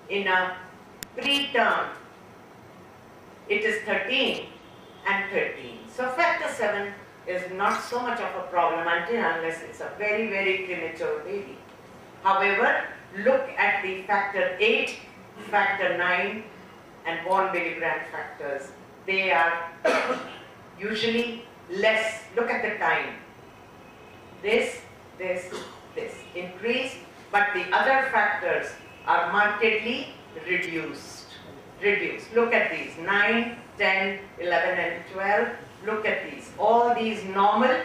In a preterm, it is 13 and 13. So factor 7 is not so much of a problem until unless it's a very, very premature baby. However, look at the factor 8, factor 9 and born baby grand factors. They are usually less. Look at the time. This increase, but the other factors are markedly reduced. Look at these, 9, 10, 11 and 12. Look at these. All these normal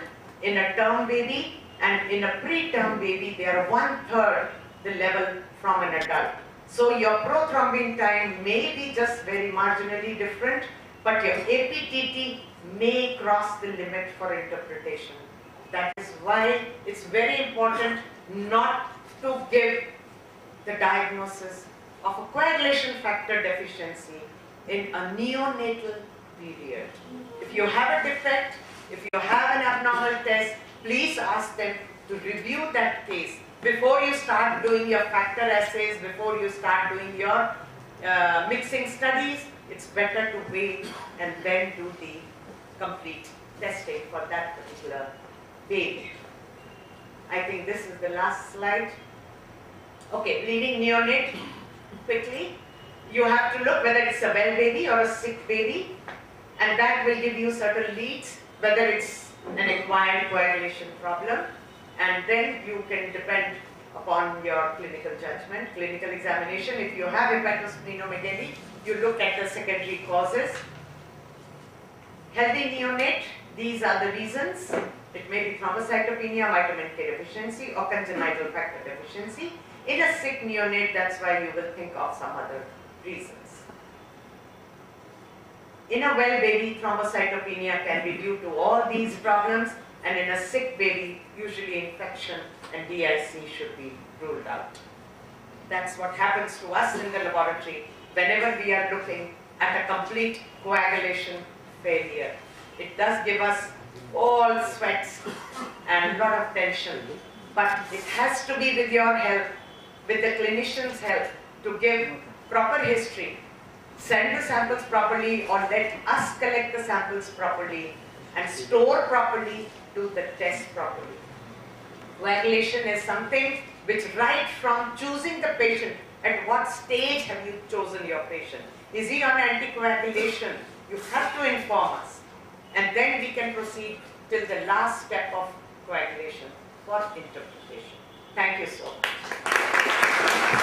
in a term baby, and in a preterm baby they are 1/3 the level from an adult. So your prothrombin time may be just very marginally different, but your APTT may cross the limit for interpretation. That is why it's very important not to give the diagnosis of a coagulation factor deficiency in a neonatal period. If you have a defect, if you have an abnormal test, please ask them to review that case before you start doing your factor assays, before you start doing your mixing studies. It's better to wait and then do the complete testing for that particular baby. I think this is the last slide. Okay, bleeding neonate, quickly. You have to look whether it's a well baby or a sick baby, and that will give you certain leads, whether it's an acquired coagulation problem, and then you can depend upon your clinical judgment, clinical examination. If you have hepatosplenomegaly, you look at the secondary causes. Healthy neonate, these are the reasons. It may be thrombocytopenia, vitamin K deficiency, or congenital factor deficiency. In a sick neonate, that's why you will think of some other reasons. In a well baby, thrombocytopenia can be due to all these problems, and in a sick baby, usually infection and DIC should be ruled out. That's what happens to us in the laboratory whenever we are looking at a complete coagulation failure. It does give us all sweats and a lot of tension, but it has to be with your help, with the clinician's help, to give proper history, send the samples properly, or let us collect the samples properly and store properly, do the test properly. Coagulation is something which right from choosing the patient, at what stage have you chosen your patient? Is he on anticoagulation? You have to inform us, and then we can proceed till the last step of coagulation for interpretation. Thank you so much.